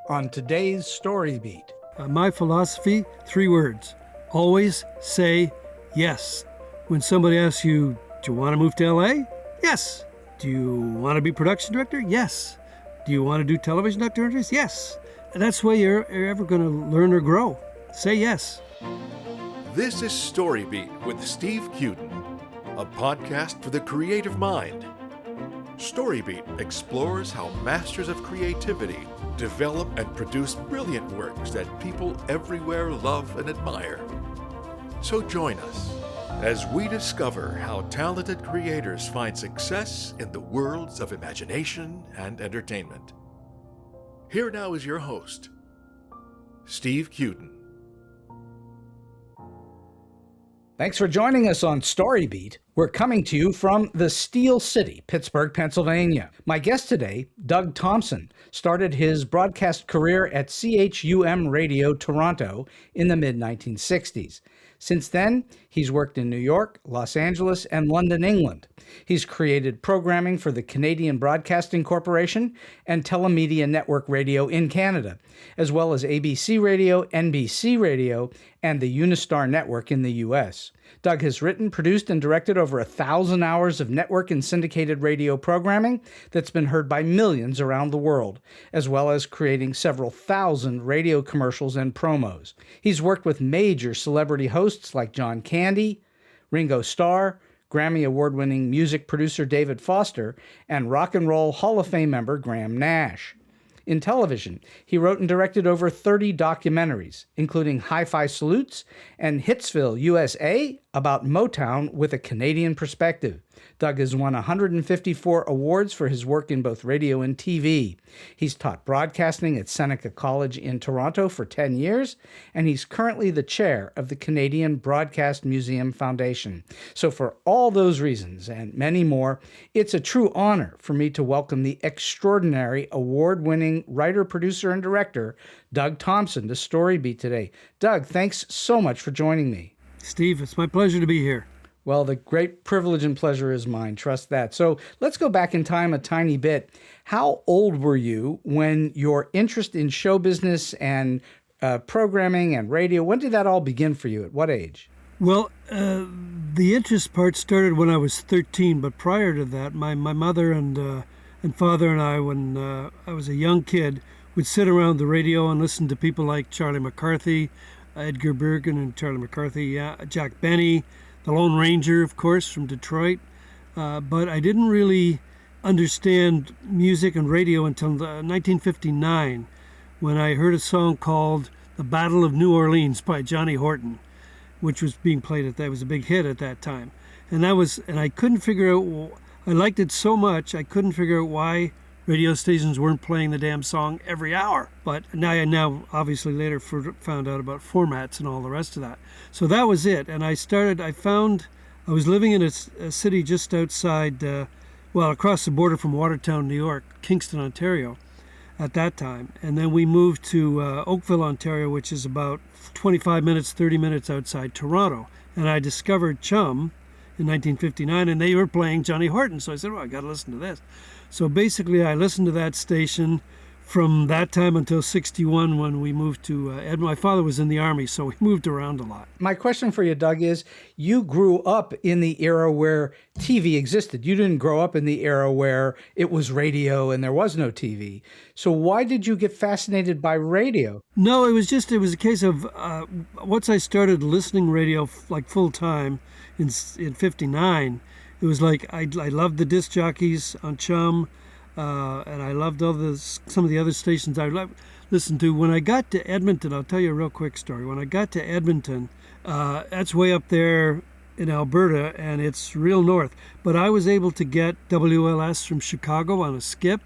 on today's StoryBeat. My philosophy, 3 words. Always say yes. When somebody asks you, do you want to move to LA? Yes. Do you want to be production director? Yes. Do you want to do television documentaries? Yes. And that's the way you're ever going to learn or grow. Say yes. This is StoryBeat with Steve Cuden, a podcast for the creative mind. StoryBeat explores how masters of creativity develop and produce brilliant works that people everywhere love and admire. So join us as we discover how talented creators find success in the worlds of imagination and entertainment. Here now is your host, Steve Cuden. Thanks for joining us on StoryBeat. We're coming to you from the Steel City, Pittsburgh, Pennsylvania. My guest today, Doug Thompson, started his broadcast career at CHUM Radio Toronto in the mid-1960s. Since then, he's worked in New York, Los Angeles, and London, England. He's created programming for the Canadian Broadcasting Corporation and Telemedia Network Radio in Canada, as well as ABC Radio, NBC Radio, and the Unistar network in the U.S. Doug has written, produced, and directed over 1,000 hours of network and syndicated radio programming that's been heard by millions around the world, as well as creating several thousand radio commercials and promos. He's worked with major celebrity hosts like John Candy, Ringo Starr, Grammy Award-winning music producer David Foster, and Rock and Roll Hall of Fame member Graham Nash. In television, he wrote and directed over 30 documentaries, including Hi-Fi Salutes and Hitsville U.S. about Motown with a Canadian perspective. Doug has won 154 awards for his work in both radio and TV. He's taught broadcasting at Seneca College in Toronto for 10 years, and he's currently the chair of the Canadian Broadcast Museum Foundation. So for all those reasons and many more, it's a true honor for me to welcome the extraordinary award-winning writer, producer, and director, Doug Thompson, to StoryBeat today. Doug, thanks so much for joining me. Steve, it's my pleasure to be here. Well, the great privilege and pleasure is mine. Trust that. So let's go back in time a tiny bit. How old were you when your interest in show business and programming and radio, when did that all begin for you? At what age? Well, the interest part started when I was 13, but prior to that, my mother and father and I, when I was a young kid, would sit around the radio and listen to people like Charlie McCarthy, Edgar Bergen and Charlie McCarthy, Jack Benny, the Lone Ranger, of course, from Detroit. But I didn't really understand music and radio until 1959, when I heard a song called The Battle of New Orleans by Johnny Horton, which was being played that was a big hit at that time. And I couldn't figure out, I liked it so much, I couldn't figure out why radio stations weren't playing the damn song every hour. But now obviously later found out about formats and all the rest of that. So that was it. And I was living in a city just outside, across the border from Watertown, New York, Kingston, Ontario at that time. And then we moved to Oakville, Ontario, which is about 25 minutes, 30 minutes outside Toronto. And I discovered CHUM in 1959, and they were playing Johnny Horton. So I said, I got to listen to this. So basically, I listened to that station from that time until 61 when we moved to Edmonton. My father was in the Army, so we moved around a lot. My question for you, Doug, is you grew up in the era where TV existed. You didn't grow up in the era where it was radio and there was no TV. So why did you get fascinated by radio? No, it was a case of once I started listening radio like full time in 59, it was like I loved the disc jockeys on CHUM, and I loved some of the other stations I listened to. When I got to Edmonton, I'll tell you a real quick story. When I got to Edmonton, that's way up there in Alberta, and it's real north. But I was able to get WLS from Chicago on a skip,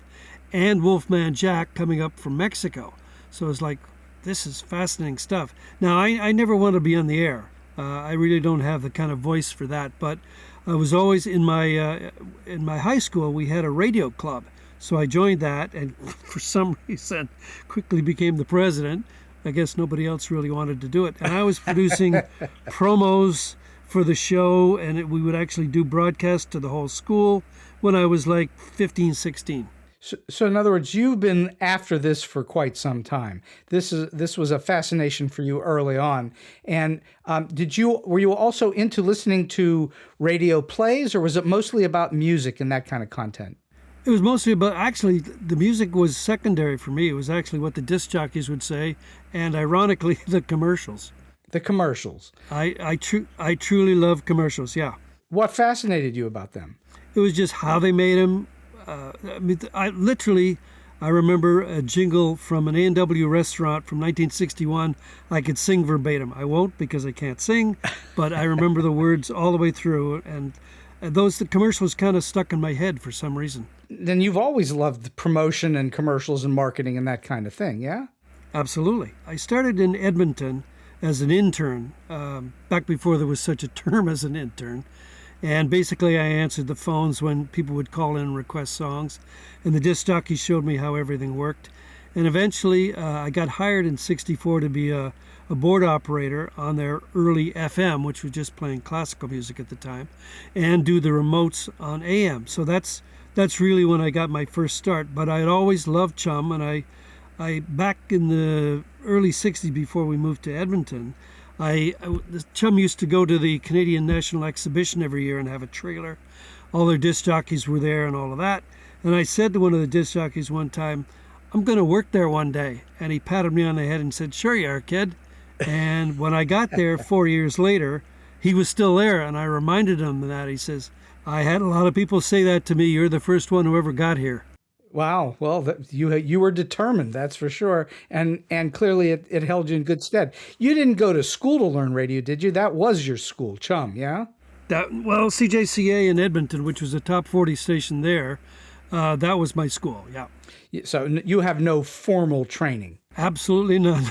and Wolfman Jack coming up from Mexico. So it's like, this is fascinating stuff. Now, I never want to be on the air. I really don't have the kind of voice for that, but I was always in my high school, we had a radio club. So I joined that, and for some reason quickly became the president. I guess nobody else really wanted to do it. And I was producing promos for the show, and we would actually do broadcasts to the whole school when I was like 15, 16. So in other words, you've been after this for quite some time. This was a fascination for you early on. And were you also into listening to radio plays, or was it mostly about music and that kind of content? It was mostly about, actually, the music was secondary for me. It was actually what the disc jockeys would say, and ironically, the commercials. The commercials. I truly love commercials, yeah. What fascinated you about them? It was just how they made them. I remember a jingle from an A&W restaurant from 1961. I could sing verbatim. I won't because I can't sing, but I remember the words all the way through, and the commercials kind of stuck in my head for some reason. Then you've always loved promotion and commercials and marketing and that kind of thing, yeah? Absolutely. I started in Edmonton as an intern, back before there was such a term as an intern. And basically I answered the phones when people would call in and request songs. And the disc jockeys showed me how everything worked. And eventually I got hired in '64 to be a board operator on their early FM, which was just playing classical music at the time, and do the remotes on AM. So that's really when I got my first start. But I had always loved CHUM, and I back in the early '60s, before we moved to Edmonton, the CHUM used to go to the Canadian National Exhibition every year and have a trailer. All their disc jockeys were there and all of that. And I said to one of the disc jockeys one time, "I'm going to work there one day." And he patted me on the head and said, "Sure you are, kid." And when I got there 4 years later, he was still there, and I reminded him of that. He says, "I had a lot of people say that to me. You're the first one who ever got here." Wow. Well, you were determined, that's for sure. And clearly it held you in good stead. You didn't go to school to learn radio, did you? That was your school, CHUM, yeah? Well, CJCA in Edmonton, which was a top 40 station there, that was my school, yeah. So you have no formal training? Absolutely none.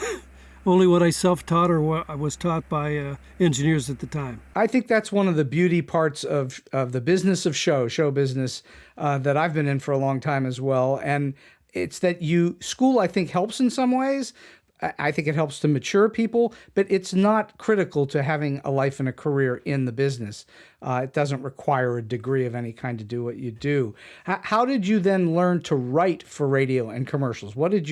Only what I self-taught or what I was taught by engineers at the time. I think that's one of the beauty parts of the business of show business that I've been in for a long time as well. And it's that school, I think, helps in some ways. I think it helps to mature people, but it's not critical to having a life and a career in the business. It doesn't require a degree of any kind to do what you do. How did you then learn to write for radio and commercials? Did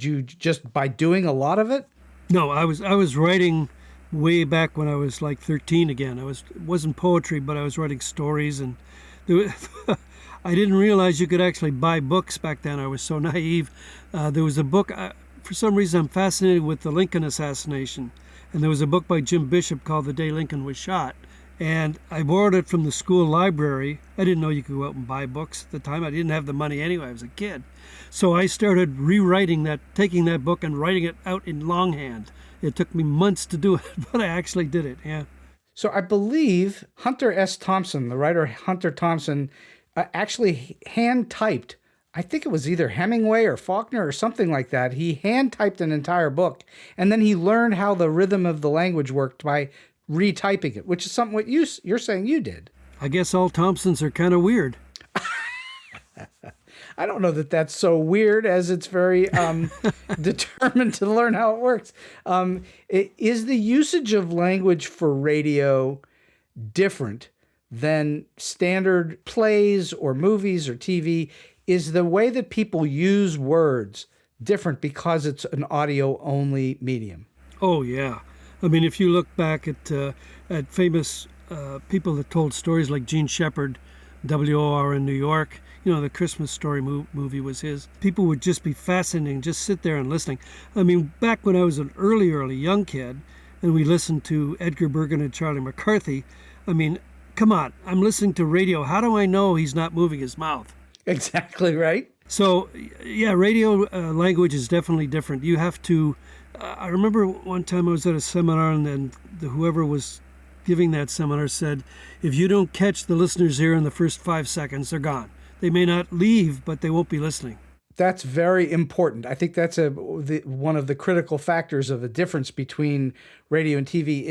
you just by doing a lot of it? No, I was writing way back when I was like 13 again. It wasn't poetry, but I was writing stories, and I didn't realize you could actually buy books back then. I was so naive. There was a book. For some reason, I'm fascinated with the Lincoln assassination. And there was a book by Jim Bishop called The Day Lincoln Was Shot. And I borrowed it from the school library. I didn't know you could go out and buy books at the time. I didn't have the money anyway. I was a kid. So I started rewriting that, taking that book and writing it out in longhand. It took me months to do it, but I actually did it, yeah. So I believe Hunter S. Thompson, the writer Hunter Thompson, actually hand-typed, I think it was either Hemingway or Faulkner or something like that. He hand-typed an entire book, and then he learned how the rhythm of the language worked by retyping it, which is something what you're saying you did. I guess all Thompsons are kind of weird. I don't know that that's so weird, as it's very determined to learn how it works. Is the usage of language for radio different than standard plays or movies or TV? Is the way that people use words different because it's an audio-only medium? Oh, yeah. I mean, if you look back at famous people that told stories like Gene Shepard, WOR in New York, the Christmas Story movie was his. People would just be fascinating, just sit there and listening. I mean, back when I was an early young kid, and we listened to Edgar Bergen and Charlie McCarthy, I mean, come on, I'm listening to radio. How do I know he's not moving his mouth? Exactly right. So, yeah, radio language is definitely different. You have to, I remember one time I was at a seminar, and then whoever was giving that seminar said, if you don't catch the listener's ear in the first 5 seconds, they're gone. They may not leave, but they won't be listening. That's very important. I think that's one of the critical factors of the difference between radio and TV.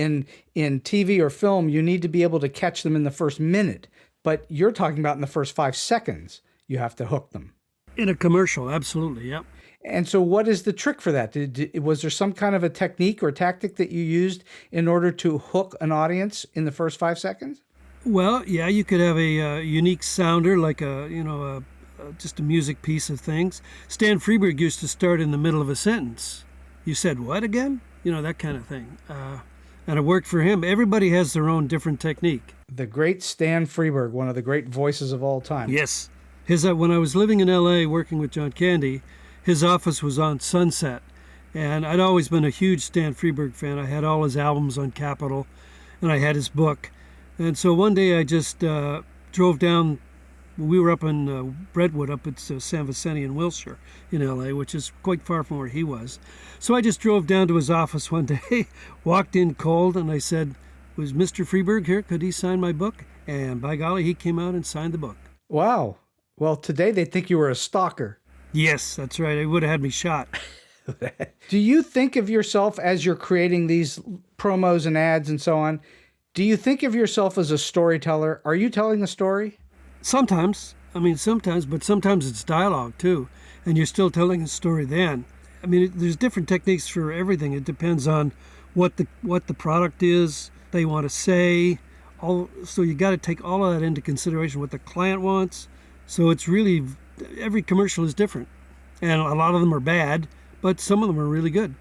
In TV or film, you need to be able to catch them in the first minute, but you're talking about in the first 5 seconds, you have to hook them. In a commercial, absolutely, yep. And so what is the trick for that? Was there some kind of a technique or tactic that you used in order to hook an audience in the first 5 seconds? Well, yeah, you could have a unique sounder like a just a music piece of things. Stan Freberg used to start in the middle of a sentence. You said what again? That kind of thing. And it worked for him. Everybody has their own different technique. The great Stan Freberg, one of the great voices of all time. Yes. When I was living in L.A. working with John Candy, his office was on Sunset. And I'd always been a huge Stan Freberg fan. I had all his albums on Capitol, and I had his book. And so one day I just drove down. We were up in Brentwood, up at San Vicente in Wilshire in L.A., which is quite far from where he was. So I just drove down to his office one day, walked in cold, and I said, "Was Mr. Freberg here? Could he sign my book?" And by golly, he came out and signed the book. Wow. Well, today they think you were a stalker. Yes, that's right. It would have had me shot. Do you think of yourself as you're creating these promos and ads and so on? Do you think of yourself as a storyteller? Are you telling a story? Sometimes, but sometimes it's dialogue too, and you're still telling a story then. There's different techniques for everything. It depends on what the product is, they want to say. So you got to take all of that into consideration, what the client wants. So it's really, every commercial is different, and a lot of them are bad, but some of them are really good.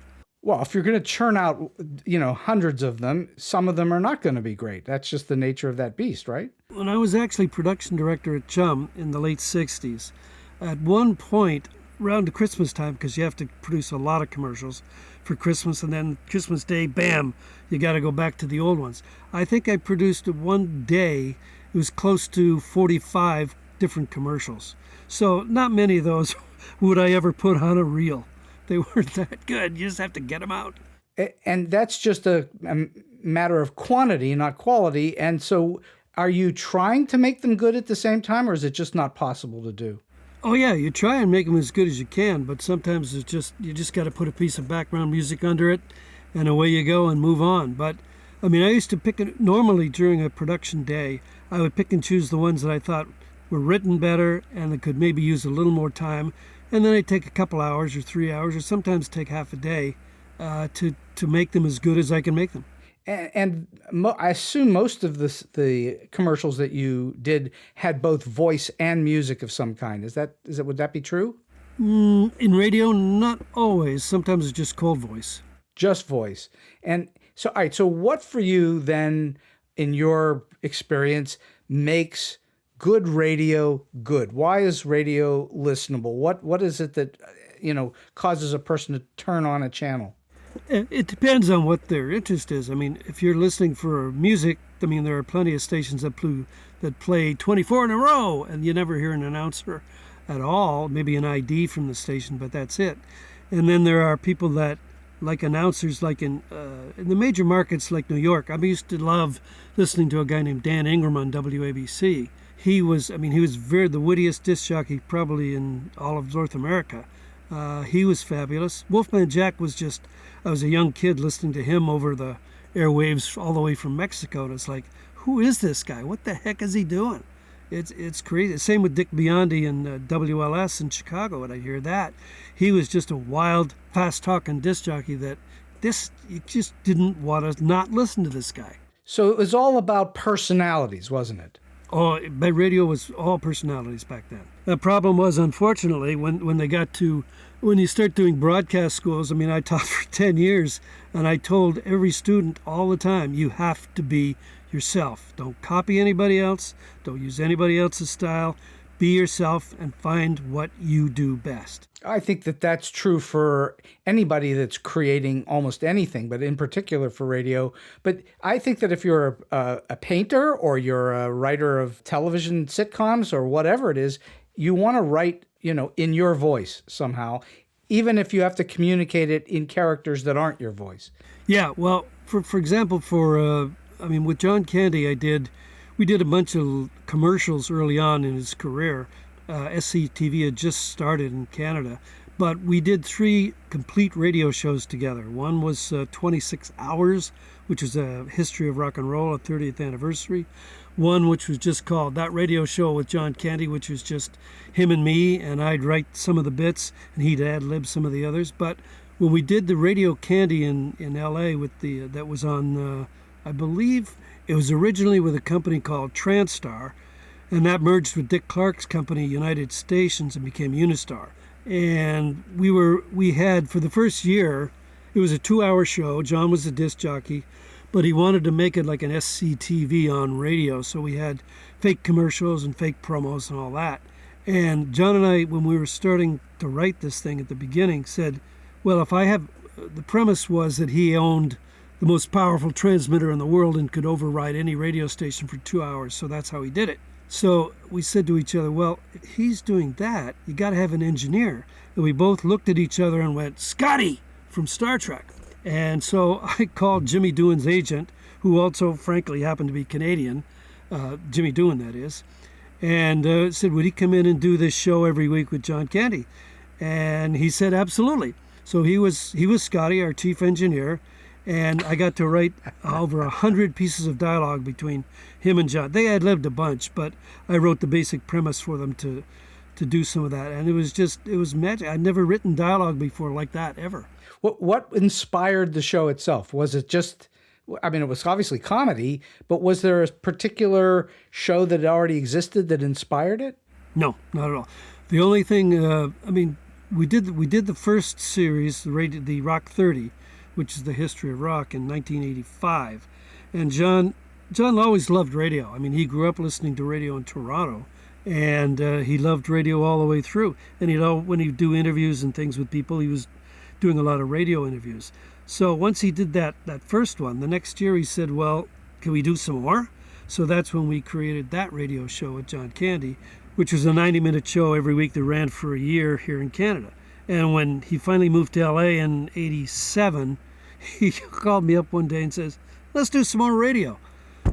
Well, if you're going to churn out, hundreds of them, some of them are not going to be great. That's just the nature of that beast, right? When I was actually production director at CHUM in the late 60s, at one point, around Christmas time, because you have to produce a lot of commercials for Christmas, and then Christmas Day, bam, you got to go back to the old ones. I think I produced one day, it was close to 45 different commercials. So not many of those would I ever put on a reel. They weren't that good. You just have to get them out. And that's just a matter of quantity, not quality. And so are you trying to make them good at the same time, or is it just not possible to do? Oh, yeah. You try and make them as good as you can, but sometimes you just got to put a piece of background music under it, and away you go and move on. But, I used to normally during a production day, I would pick and choose the ones that I thought were written better and that could maybe use a little more time. And then I take a couple hours or 3 hours or sometimes take half a day to make them as good as I can make them. And I assume most of the commercials that you did had both voice and music of some kind. Would that be true? In radio, not always. Sometimes it's just cold voice. Just voice. And so, all right. So what for you then, in your experience, makes good radio good? Why is radio listenable? What is it that, causes a person to turn on a channel? It depends on what their interest is. If you're listening for music, there are plenty of stations that play 24 in a row, and you never hear an announcer at all, maybe an ID from the station, but that's it. And then there are people that like announcers, like in the major markets like New York. I used to love listening to a guy named Dan Ingram on WABC. He was the wittiest disc jockey probably in all of North America. He was fabulous. Wolfman Jack I was a young kid listening to him over the airwaves all the way from Mexico. And it's like, who is this guy? What the heck is he doing? It's crazy. Same with Dick Biondi and WLS in Chicago. When I hear that, he was just a wild, fast-talking disc jockey that you just didn't want to not listen to this guy. So it was all about personalities, wasn't it? Oh, my radio was all personalities back then. The problem was, unfortunately, when you start doing broadcast schools, I taught for 10 years, and I told every student all the time, you have to be yourself. Don't copy anybody else. Don't use anybody else's style. Be yourself and find what you do best. I think that's true for anybody that's creating almost anything, but in particular for radio. But I think that if you're a painter or you're a writer of television sitcoms or whatever it is, you want to write, in your voice somehow, even if you have to communicate it in characters that aren't your voice. Yeah, well, for example, with John Candy, we did a bunch of commercials early on in his career. SCTV had just started in Canada, but we did 3 complete radio shows together. One was 26 Hours, which was a history of rock and roll, a 30th anniversary. One which was just called That Radio Show with John Candy, which was just him and me, and I'd write some of the bits, and he'd ad-lib some of the others. But when we did the Radio Candy in L.A. that was on, I believe, it was originally with a company called TransStar, And that merged with Dick Clark's company, United Stations, and became Unistar. And we had, for the first year, it was a 2-hour show. John was the disc jockey, but he wanted to make it like an SCTV on radio. So we had fake commercials and fake promos and all that. And John and I, when we were starting to write this thing at the beginning, said, well, the premise was that he owned the most powerful transmitter in the world and could override any radio station for 2 hours. So that's how he did it. So we said to each other, well, if he's doing that, you got to have an engineer. And we both looked at each other and went, Scotty from Star Trek. And so I called Jimmy Doohan's agent, who also, frankly, happened to be Canadian, Jimmy Doohan, that is, and said, would he come in and do this show every week with John Candy? And he said, absolutely. So he was Scotty, our chief engineer, and I got to write over 100 pieces of dialogue between him and John. They had lived a bunch, but I wrote the basic premise for them to do some of that. And it was magic. I'd never written dialogue before like that, ever. What inspired the show itself? Was it just, I mean, it was obviously comedy, but was there a particular show that already existed that inspired it? No, not at all. The only thing, we did the first series, the Rock 30, which is the history of rock, in 1985. And John always loved radio. I mean, he grew up listening to radio in Toronto, and he loved radio all the way through. And when he'd do interviews and things with people, he was doing a lot of radio interviews. So once he did that first one, the next year he said, well, can we do some more? So that's when we created that radio show with John Candy, which was a 90-minute show every week that ran for a year here in Canada. And when he finally moved to LA in 87, he called me up one day and says, let's do some more radio.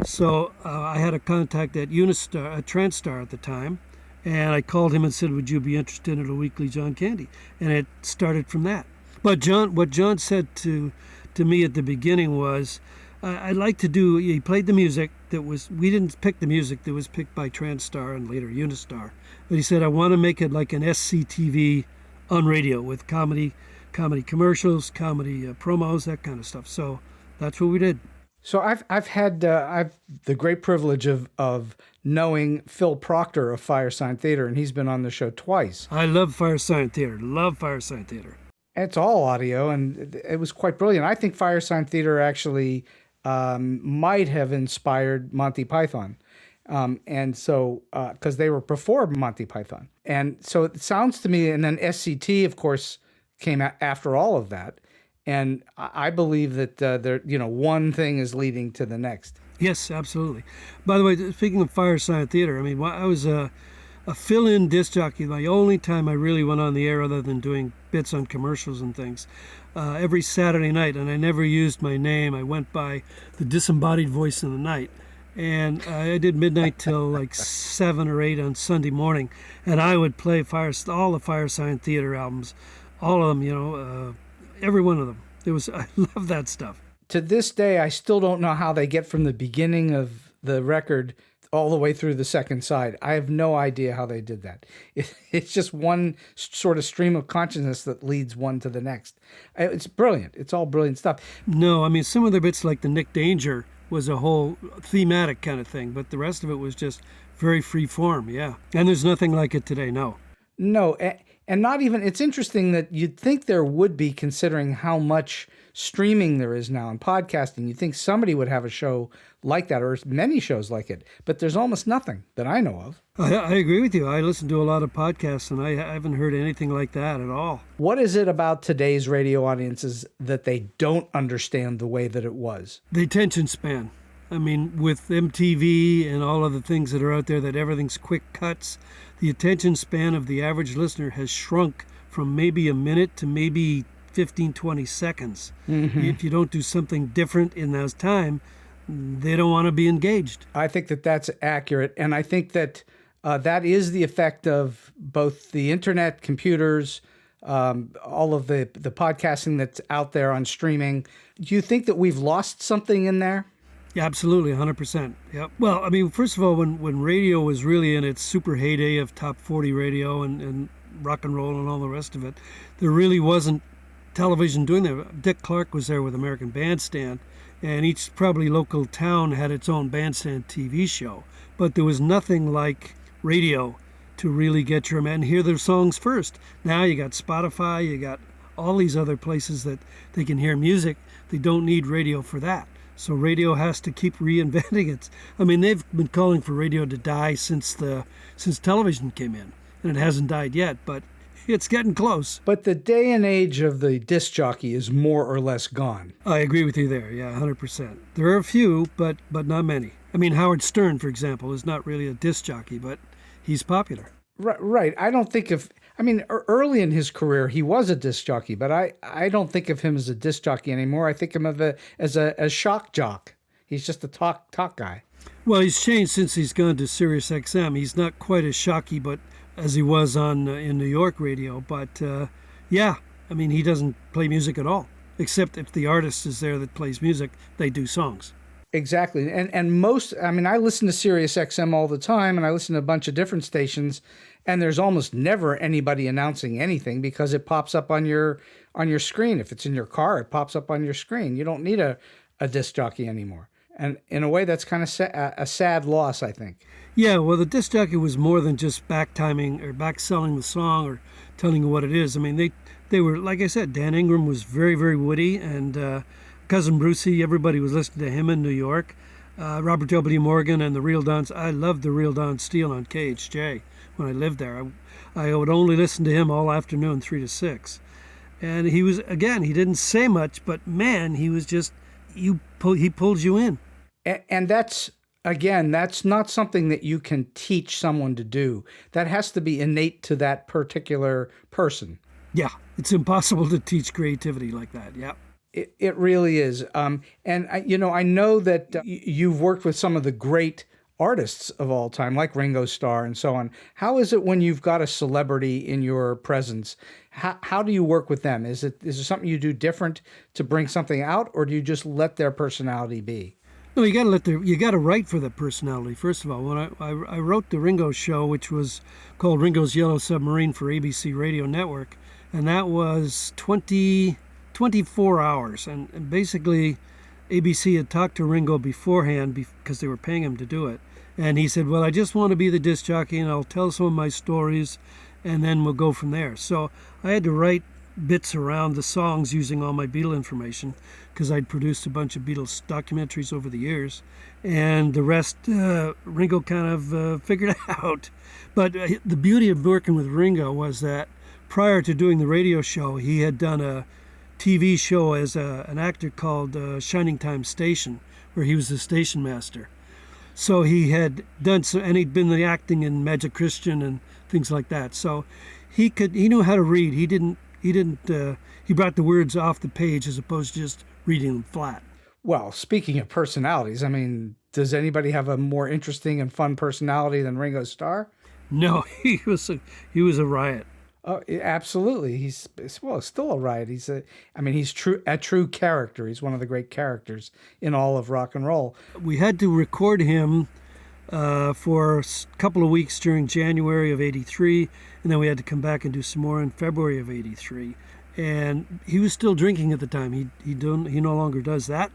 So I had a contact at Unistar, at Transstar at the time, and I called him and said, would you be interested in a weekly John Candy? And it started from that. But what John said to me at the beginning was, I'd like to do, he played the music we didn't pick the music that was picked by Transstar and later Unistar. But he said, I want to make it like an SCTV on radio with comedy commercials, comedy promos, that kind of stuff. So that's what we did. So I've had the great privilege of knowing Phil Proctor of Firesign Theatre, and he's been on the show twice. I love Firesign Theatre. It's all audio, and it was quite brilliant. I think Firesign Theatre actually might have inspired Monty Python. And so, because they were before Monty Python. And so it sounds to me, and then SCT, of course, came after all of that. And I believe that one thing is leading to the next. Yes, absolutely. By the way, speaking of Firesign Theatre, I mean, I was a fill-in disc jockey. The only time I really went on the air other than doing bits on commercials and things, every Saturday night, and I never used my name. I went by the disembodied voice in the night. And I did midnight till like 7 or 8 on Sunday morning, and I would play all the Firesign Theatre albums, all of them, every one of them. I love that stuff. To this day, I still don't know how they get from the beginning of the record all the way through the second side. I have no idea how they did that. It's just one sort of stream of consciousness that leads one to the next. It's brilliant. It's all brilliant stuff. No, I mean, some of the bits like the Nick Danger was a whole thematic kind of thing, but the rest of it was just very free form, yeah. And there's nothing like it today, no. No, and not even, it's interesting that you'd think there would be, considering how much streaming there is now and podcasting. You'd think somebody would have a show like that, or many shows like it, but there's almost nothing that I know of. I agree with you. I listen to a lot of podcasts, and I haven't heard anything like that at all. What is it about today's radio audiences that they don't understand the way that it was? The attention span. I mean, with MTV and all of the things that are out there, that everything's quick cuts, the attention span of the average listener has shrunk from maybe a minute to maybe 15, 20 seconds. Mm-hmm. If you don't do something different in that time, they don't want to be engaged. I think that that's accurate. And I think that that is the effect of both the internet, computers, all of the podcasting that's out there on streaming. Do you think that we've lost something in there? Yeah, absolutely, 100%. Yep. Well, I mean, first of all, when radio was really in its super heyday of top 40 radio and rock and roll and all the rest of it, there really wasn't television doing that. Dick Clark was there with American Bandstand, and each probably local town had its own Bandstand TV show. but there was nothing like radio to really get your and hear their songs first. Now you got Spotify, you got all these other places that they can hear music. They don't need radio for that. So radio has to keep reinventing it. I mean, they've been calling for radio to die since television came in, and it hasn't died yet, but it's getting close. But the day and age of the disc jockey is more or less gone. I agree with you there, yeah, 100%. There are a few, but not many. I mean, Howard Stern, for example, is not really a disc jockey, but he's popular. Right. I don't think early in his career, he was a disc jockey, but I don't think of him as a disc jockey anymore. I think of him as a shock jock. He's just a talk guy. Well, he's changed since he's gone to Sirius XM. He's not quite as shocky, but as he was on in New York radio. But yeah, I mean, he doesn't play music at all, except if the artist is there that plays music, they do songs. Exactly. And most, I listen to Sirius XM all the time, and I listen to a bunch of different stations, and there's almost never anybody announcing anything because it pops up on your screen. If it's in your car, it pops up on your screen. You don't need a disc jockey anymore. And in a way, that's kind of a sad loss, I think. Yeah, well, the disc jockey was more than just back timing or back selling the song or telling you what it is. I mean, they were, like I said, Dan Ingram was very, very witty, and Cousin Brucey, everybody was listening to him in New York. Robert W. Morgan and the Real Don. I loved the Real Don Steele on KHJ when I lived there. I would only listen to him all afternoon, 3 to 6. And he was, again, he didn't say much, but man, he was just, he pulls you in. And that's not something that you can teach someone to do. That has to be innate to that particular person. Yeah, it's impossible to teach creativity like that, yeah. It really is. And I know that you've worked with some of the great artists of all time, like Ringo Starr and so on. How is it when you've got a celebrity in your presence? How do you work with them? Is there something you do different to bring something out, or do you just let their personality be? No, you got to write for the personality. First of all, when I wrote the Ringo show, which was called Ringo's Yellow Submarine for ABC Radio Network, and that was 24 hours, and basically ABC had talked to Ringo beforehand because they were paying him to do it, and he said, well, I just want to be the disc jockey and I'll tell some of my stories and then we'll go from there. So I had to write bits around the songs using all my Beatle information because I'd produced a bunch of Beatles documentaries over the years, and the rest Ringo kind of figured out. But the beauty of working with Ringo was that prior to doing the radio show, he had done a TV show as an actor called Shining Time Station, where he was the station master. So he had done and he'd been the acting in Magic Christian and things like that. So he knew how to read. He brought the words off the page as opposed to just reading them flat. Well, speaking of personalities, does anybody have a more interesting and fun personality than Ringo Starr? No, he was a riot. Oh, absolutely. He's still a riot. He's a true character. He's one of the great characters in all of rock and roll. We had to record him for a couple of weeks during January of '83, and then we had to come back and do some more in February of '83. And he was still drinking at the time. He no longer does that.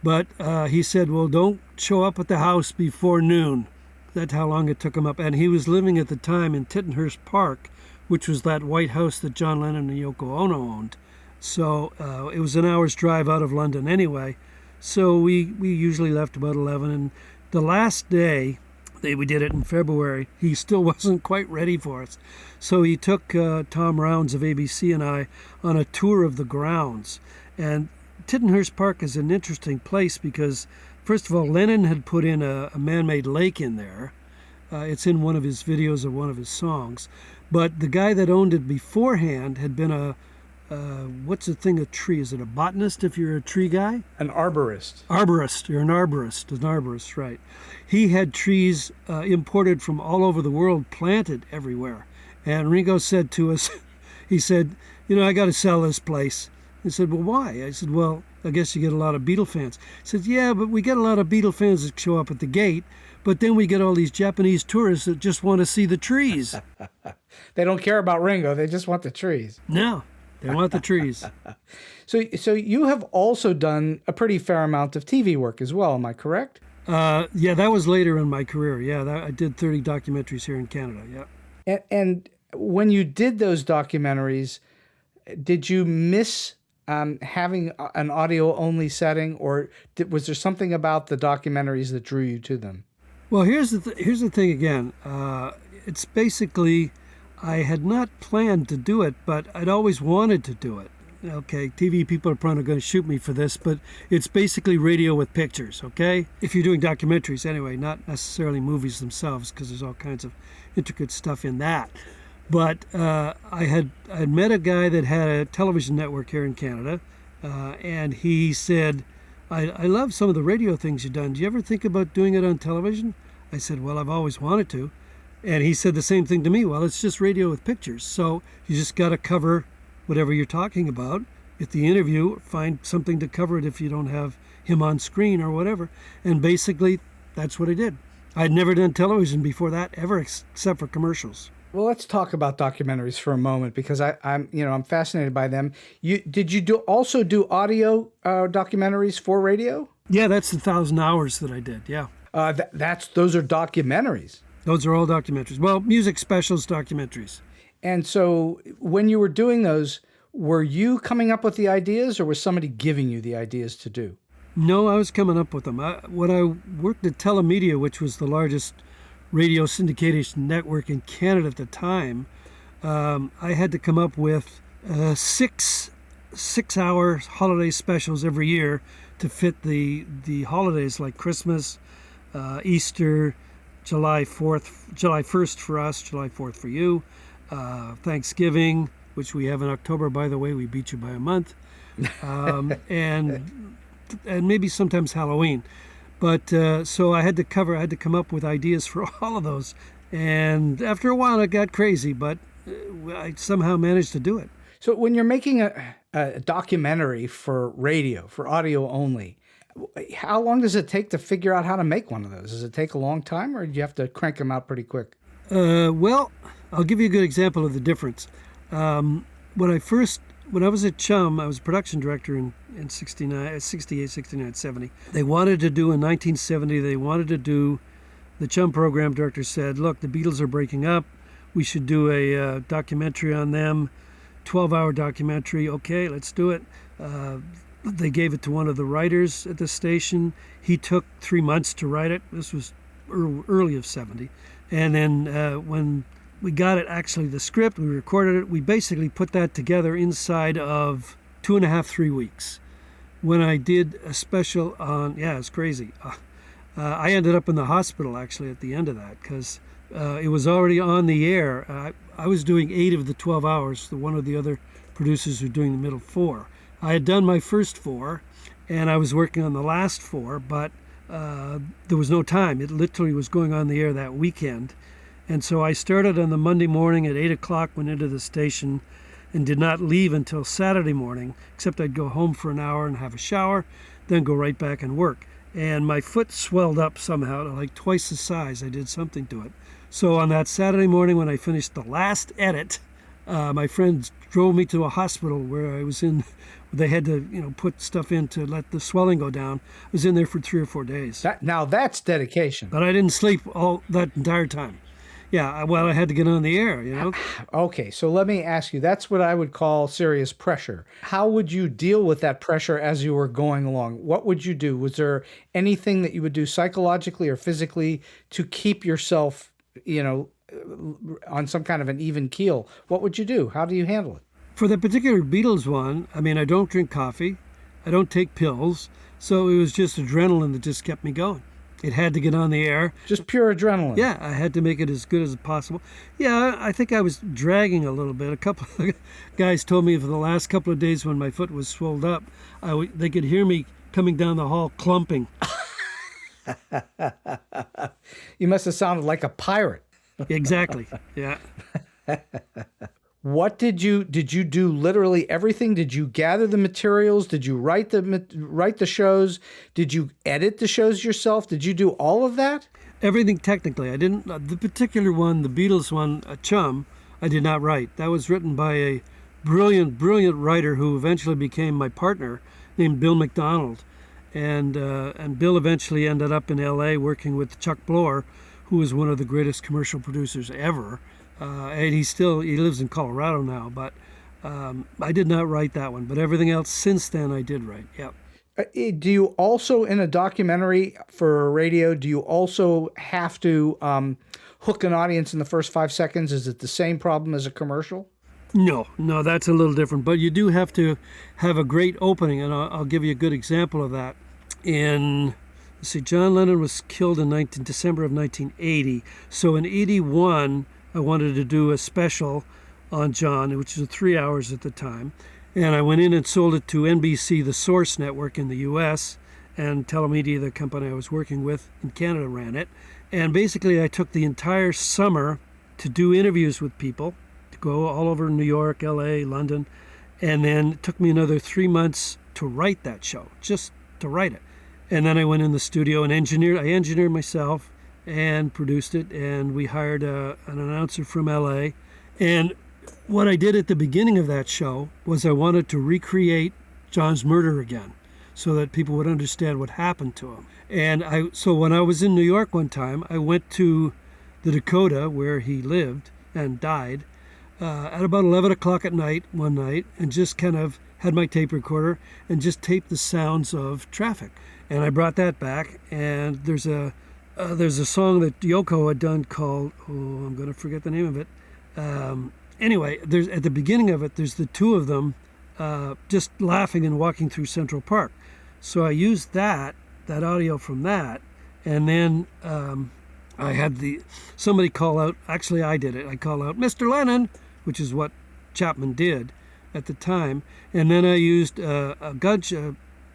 But he said, well, don't show up at the house before noon. That's how long it took him up. And he was living at the time in Tittenhurst Park, which was that White House that John Lennon and Yoko Ono owned. So it was an hour's drive out of London anyway. So we usually left about 11. And the last day, we did it in February, he still wasn't quite ready for us. So he took Tom Rounds of ABC and I on a tour of the grounds. And Tittenhurst Park is an interesting place because, first of all, Lennon had put in a man-made lake in there. It's in one of his videos of one of his songs. But the guy that owned it beforehand had been a tree? Is it a botanist if you're a tree guy? An arborist. You're an arborist, right. He had trees imported from all over the world, planted everywhere. And Ringo said to us, he said, I got to sell this place. He said, well, why? I said, well, I guess you get a lot of Beatle fans. He said, yeah, but we get a lot of Beatle fans that show up at the gate, but then we get all these Japanese tourists that just want to see the trees. They don't care about Ringo. They just want the trees. No, they want the trees. So you have also done a pretty fair amount of TV work as well. Am I correct? Yeah, that was later in my career. Yeah, I did 30 documentaries here in Canada. Yeah. And when you did those documentaries, did you miss having an audio-only setting, or was there something about the documentaries that drew you to them? Well, here's the thing again. It's basically, I had not planned to do it, but I'd always wanted to do it. Okay, TV people are probably going to shoot me for this, but it's basically radio with pictures, okay? If you're doing documentaries anyway, not necessarily movies themselves, because there's all kinds of intricate stuff in that. But I had met a guy that had a television network here in Canada, and he said, I love some of the radio things you've done. Do you ever think about doing it on television? I said, well, I've always wanted to. And he said the same thing to me. Well, it's just radio with pictures. So you just got to cover whatever you're talking about. At the interview, find something to cover it if you don't have him on screen or whatever. And basically, that's what I did. I'd never done television before that, ever, except for commercials. Well, let's talk about documentaries for a moment, because I'm fascinated by them. Did you also do audio documentaries for radio? Yeah, that's the 1,000 hours that I did. Yeah. Those are documentaries. Those are all documentaries. Well, music specials documentaries. And so when you were doing those, were you coming up with the ideas, or was somebody giving you the ideas to do? No, I was coming up with them. When I worked at Telemedia, which was the largest radio syndication network in Canada at the time, I had to come up with 6-hour holiday specials every year to fit the holidays like Christmas, Easter, July 1st for us, July 4th for you, Thanksgiving, which we have in October, by the way, we beat you by a month, and maybe sometimes Halloween. But so I had to come up with ideas for all of those. And after a while, it got crazy, but I somehow managed to do it. So when you're making a documentary for radio, for audio only, how long does it take to figure out how to make one of those? Does it take a long time, or do you have to crank them out pretty quick? Well, I'll give you a good example of the difference. When I was at CHUM, I was production director in 68, 69, 70. They wanted to do, in 1970, the CHUM program director said, look, the Beatles are breaking up. We should do a documentary on them, 12-hour documentary. Okay, let's do it. They gave it to one of the writers at the station. He took 3 months to write it. This was early of 70. And then when we got it, actually the script, we recorded it, we basically put that together inside of 2.5, 3 weeks. When I did a special on, it's crazy. I ended up in the hospital actually at the end of that, because it was already on the air. I was doing 8 of the 12 hours. One of the other producers were doing the middle 4. I had done my first 4, and I was working on the last 4, but there was no time. It literally was going on the air that weekend. And so I started on the Monday morning at 8 o'clock, went into the station, and did not leave until Saturday morning, except I'd go home for an hour and have a shower, then go right back and work. And my foot swelled up somehow to like twice the size. I did something to it. So on that Saturday morning when I finished the last edit, my friends drove me to a hospital where I was in. They had to, put stuff in to let the swelling go down. I was in there for 3 or 4 days. Now that's dedication. But I didn't sleep all that entire time. Yeah, well, I had to get on the air, Okay, so let me ask you, that's what I would call serious pressure. How would you deal with that pressure as you were going along? What would you do? Was there anything that you would do psychologically or physically to keep yourself, on some kind of an even keel? What would you do? How do you handle it? For the particular Beatles one, I don't drink coffee. I don't take pills. So it was just adrenaline that just kept me going. It had to get on the air. Just pure adrenaline. Yeah, I had to make it as good as possible. Yeah, I think I was dragging a little bit. A couple of guys told me for the last couple of days when my foot was swelled up, they could hear me coming down the hall clumping. You must have sounded like a pirate. Exactly, yeah. What did you do? Literally everything? Did you gather the materials? Did you write the shows? Did you edit the shows yourself? Did you do all of that? Everything technically. I didn't. The particular one, the Beatles one, CHUM, I did not write. That was written by a brilliant writer who eventually became my partner, named Bill McDonald. And Bill eventually ended up in L.A. working with Chuck Blower, who was one of the greatest commercial producers ever. And he lives in Colorado now, but I did not write that one. But everything else since then I did write, yeah. Do you also, in a documentary for radio, do you also have to hook an audience in the first 5 seconds? Is it the same problem as a commercial? No, that's a little different. But you do have to have a great opening, and I'll give you a good example of that. John Lennon was killed in December of 1980. So in 81, I wanted to do a special on John, which was 3 hours at the time. And I went in and sold it to NBC, the Source network in the U.S., and Telemedia, the company I was working with in Canada, ran it. And basically I took the entire summer to do interviews with people, to go all over New York, L.A., London. And then it took me another 3 months to write that show, just to write it. And then I went in the studio and I engineered myself and produced it. And we hired an announcer from L.A. And what I did at the beginning of that show was I wanted to recreate John's murder again so that people would understand what happened to him. And so when I was in New York one time, I went to the Dakota where he lived and died at about 11 o'clock at night one night, and just kind of had my tape recorder and just taped the sounds of traffic. And I brought that back, and there's a song that Yoko had done called, I'm going to forget the name of it. Anyway, there's at the beginning of it, there's the two of them just laughing and walking through Central Park. So I used that audio from that, and then I had somebody call out, actually I did it, I call out, "Mr. Lennon," which is what Chapman did at the time, and then I used a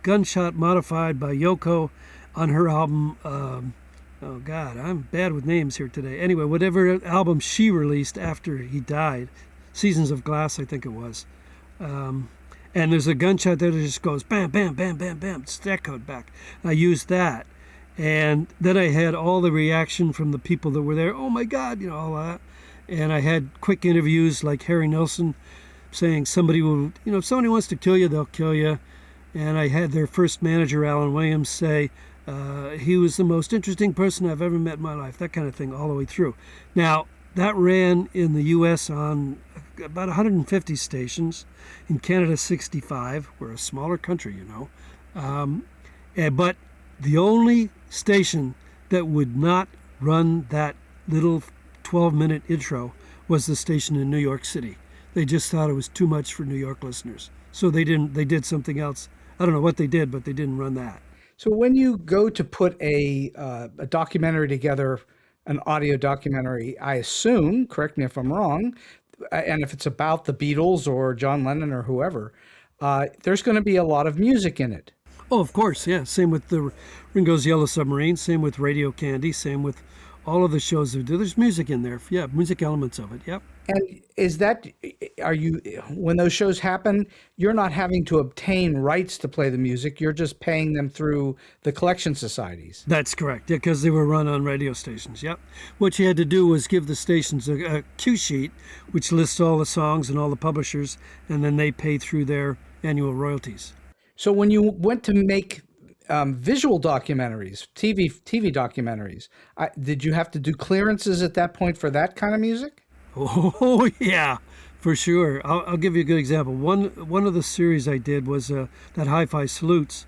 gunshot modified by Yoko on her album, oh God, I'm bad with names here today. Anyway, whatever album she released after he died, Seasons of Glass, I think it was. And there's a gunshot there that just goes bam, bam, bam, bam, bam. It's echoed back. I used that. And then I had all the reaction from the people that were there. Oh my God, all that. And I had quick interviews like Harry Nilsson saying if somebody wants to kill you, they'll kill you. And I had their first manager, Alan Williams, say, he was the most interesting person I've ever met in my life, that kind of thing, all the way through. Now, that ran in the U.S. on about 150 stations, in Canada 65. We're a smaller country, but the only station that would not run that little 12-minute intro was the station in New York City. They just thought it was too much for New York listeners. So they did something else. I don't know what they did, but they didn't run that. So when you go to put a documentary together, an audio documentary, I assume, correct me if I'm wrong, and if it's about the Beatles or John Lennon or whoever, there's going to be a lot of music in it. Oh, of course, yeah. Same with the Ringo's Yellow Submarine, same with Radio Candy, same with all of the shows they do. There's music in there. Yeah, music elements of it, yep. And when those shows happen, you're not having to obtain rights to play the music, you're just paying them through the collection societies? That's correct, yeah, because they were run on radio stations, yep. What you had to do was give the stations a cue sheet, which lists all the songs and all the publishers, and then they pay through their annual royalties. So when you went to make visual documentaries, TV documentaries, did you have to do clearances at that point for that kind of music? Oh yeah, for sure. I'll give you a good example. One of the series I did was that Hi-Fi Salutes,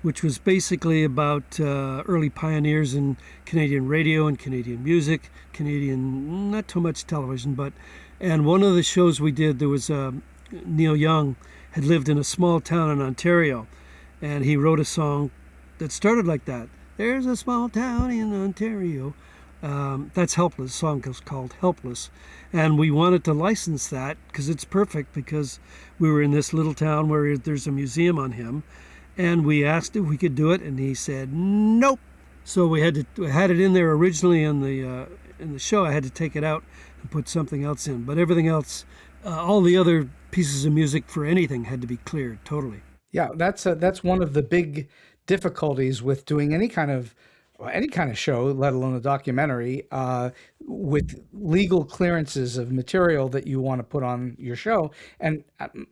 which was basically about early pioneers in Canadian radio and Canadian music, Canadian, not too much television, and one of the shows we did, there was Neil Young had lived in a small town in Ontario, and he wrote a song that started like that. There's a small town in Ontario. That's Helpless. The song is called Helpless. And we wanted to license that because it's perfect, because we were in this little town where there's a museum on him. And we asked if we could do it, and he said, nope. So we had it in there originally in the show. I had to take it out and put something else in. But everything else, all the other pieces of music for anything had to be cleared totally. Yeah, that's one of the big difficulties with doing any kind of any kind of show, let alone a documentary, with legal clearances of material that you want to put on your show. And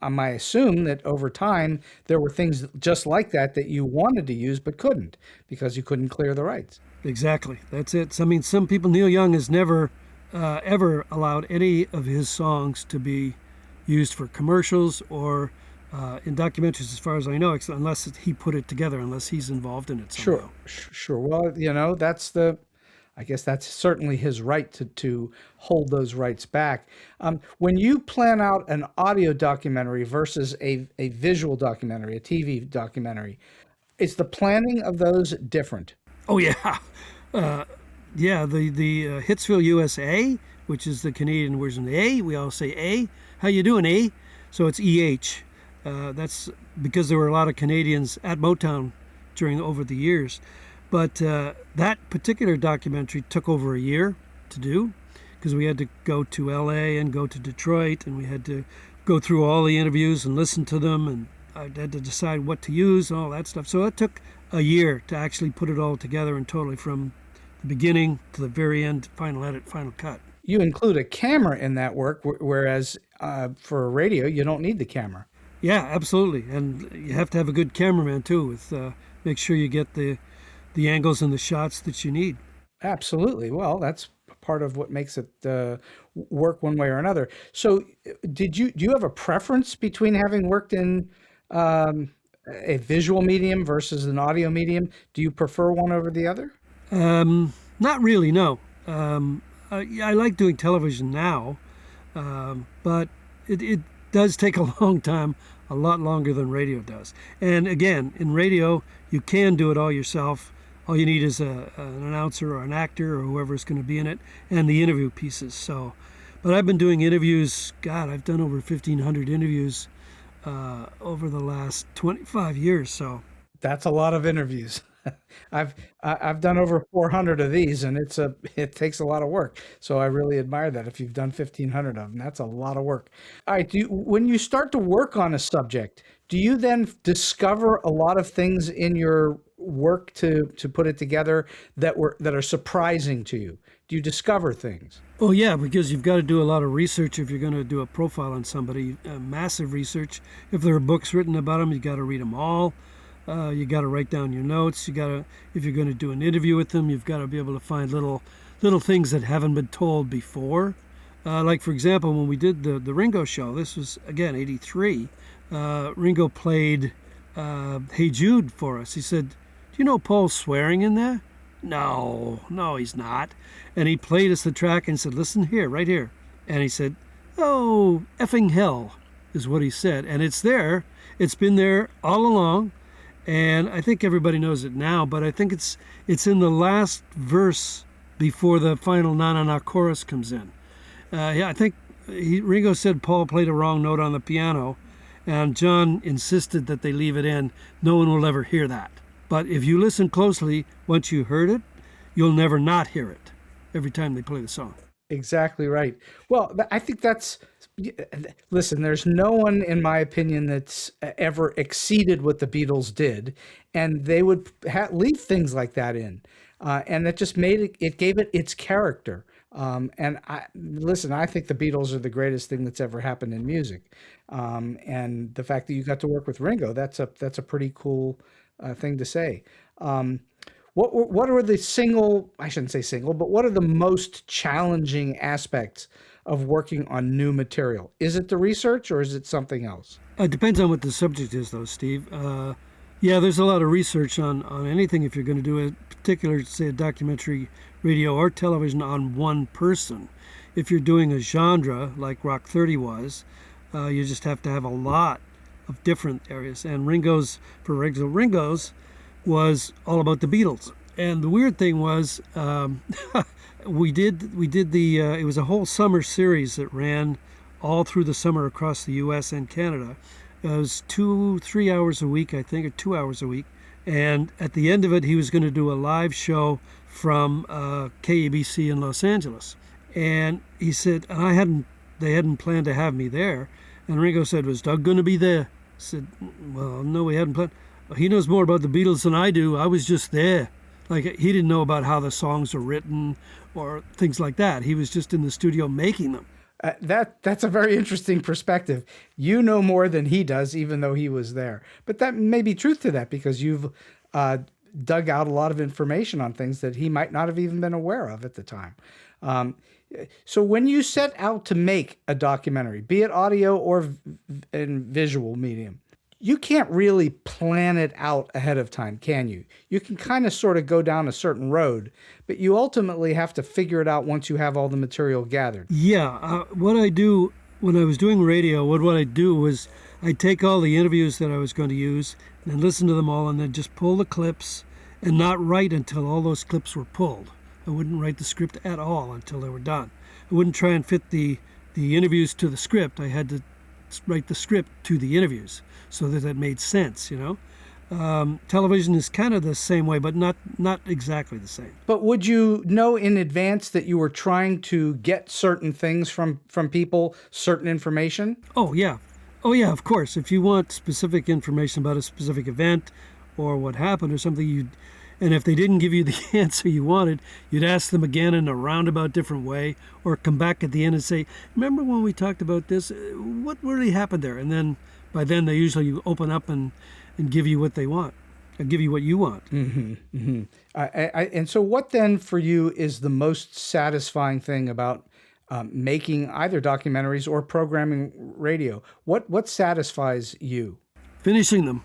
I might assume that over time, there were things just like that you wanted to use but couldn't because you couldn't clear the rights. Exactly. That's it. I mean, some people, Neil Young has never, ever allowed any of his songs to be used for commercials or in documentaries, as far as I know, unless he put it together, unless he's involved in it somehow. Sure. Well, I guess that's certainly his right to hold those rights back. When you plan out an audio documentary versus a visual documentary, a TV documentary, is the planning of those different? Oh, yeah. The Hitsville U.S., which is the Canadian version of the A, we all say A. How you doing, A? So it's EH. That's because there were a lot of Canadians at Motown over the years. But that particular documentary took over a year to do because we had to go to LA and go to Detroit, and we had to go through all the interviews and listen to them, and I had to decide what to use and all that stuff. So it took a year to actually put it all together and totally from the beginning to the very end, final edit, final cut. You include a camera in that work, whereas for radio, you don't need the camera. Yeah, absolutely. And you have to have a good cameraman too, with make sure you get the angles and the shots that you need. Absolutely. Well, that's part of what makes it work one way or another. So do you have a preference between having worked in a visual medium versus an audio medium? Do you prefer one over the other? Not really, no. I like doing television now, but it does take a long time, a lot longer than radio does. And again, in radio, you can do it all yourself. All you need is an announcer or an actor or whoever's going to be in it, and the interview pieces. But I've been doing interviews. God, I've done over 1,500 interviews over the last 25 years. So that's a lot of interviews. I've done over 400 of these, and it takes a lot of work. So I really admire that. If you've done 1,500 of them, that's a lot of work. All right. When you start to work on a subject, do you then discover a lot of things in your work to put it together that are surprising to you? Do you discover things? Oh yeah, because you've got to do a lot of research if you're going to do a profile on somebody. Massive research. If there are books written about them, you got to read them all. You got to write down your notes. If you're going to do an interview with them, you've got to be able to find little things that haven't been told before. Like for example, when we did the Ringo show, this was again '83. Ringo played "Hey Jude" for us. He said, "Do you know Paul's swearing in there?" No, he's not. And he played us the track and said, "Listen here, right here." And he said, "Oh, effing hell," is what he said. And it's there. It's been there all along. And I think everybody knows it now, but I think it's in the last verse before the final na-na-na chorus comes in. I think Ringo said Paul played a wrong note on the piano, and John insisted that they leave it in. No one will ever hear that. But if you listen closely, once you heard it, you'll never not hear it every time they play the song. Exactly right. Well, I think listen, there's no one, in my opinion, that's ever exceeded what the Beatles did, and they would leave things like that in, and it just gave it its character. And I think the Beatles are the greatest thing that's ever happened in music, and the fact that you got to work with Ringo, that's a pretty cool thing to say. What are the I shouldn't say single, but what are the most challenging aspects of working on new material? Is it the research or is it something else? It depends on what the subject is, though, Steve. Yeah, there's a lot of research on anything if you're going to do a particular, say, a documentary, radio or television on one person. If you're doing a genre like Rock 30 was, you just have to have a lot of different areas. And Ringo's was all about the Beatles. And the weird thing was, we did it was a whole summer series that ran all through the summer across the U.S. and Canada. It was 2-3 hours a week, I think, or 2 hours a week. And at the end of it, he was going to do a live show from KABC in Los Angeles. And he said, and they hadn't planned to have me there. And Ringo said, "Was Doug going to be there?" I said, "Well, no, we hadn't planned." "He knows more about the Beatles than I do. I was just there." Like, he didn't know about how the songs were written or things like that. He was just in the studio making them. That's a very interesting perspective. You know more than he does, even though he was there. But that may be truth to that, because you've dug out a lot of information on things that he might not have even been aware of at the time. So when you set out to make a documentary, be it audio or in visual medium, you can't really plan it out ahead of time, can you? You can kind of sort of go down a certain road, but you ultimately have to figure it out once you have all the material gathered. Yeah. What I do when I was doing radio, what I do was I'd take all the interviews that I was going to use and listen to them all, and then just pull the clips and not write until all those clips were pulled. I wouldn't write the script at all until they were done. I wouldn't try and fit the interviews to the script. I had to write the script to the interviews so that it made sense, you know. Television is kind of the same way, but not exactly the same. But would you know in advance that you were trying to get certain things from people, certain information? Oh, yeah. Oh, yeah, of course. If you want specific information about a specific event or what happened or something, and if they didn't give you the answer you wanted, you'd ask them again in a roundabout different way, or come back at the end and say, remember when we talked about this? What really happened there? And then by then they usually open up and give you what they want, and give you what you want. Mm-hmm, mm-hmm. And so what then for you is the most satisfying thing about making either documentaries or programming radio? What satisfies you? Finishing them.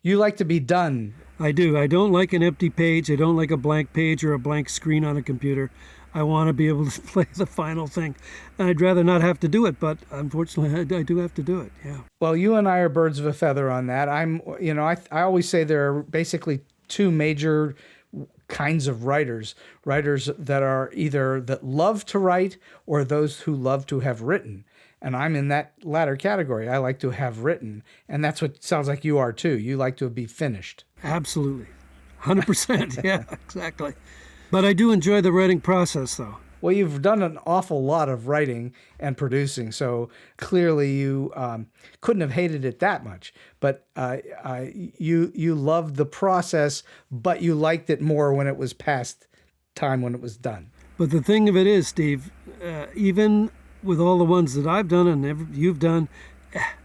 You like to be done. I do. I don't like an empty page. I don't like a blank page or a blank screen on a computer. I want to be able to play the final thing. And I'd rather not have to do it, but unfortunately I do have to do it. Yeah. Well, you and I are birds of a feather on that. I always say there are basically two major kinds of writers that are either that love to write or those who love to have written. And I'm in that latter category. I like to have written. And that's what sounds like you are too. You like to be finished. Absolutely. 100%. Yeah, exactly. But I do enjoy the writing process, though. Well, you've done an awful lot of writing and producing, so clearly you couldn't have hated it that much. But you loved the process, but you liked it more when it was past time when it was done. But the thing of it is, Steve, even with all the ones that I've done and you've done,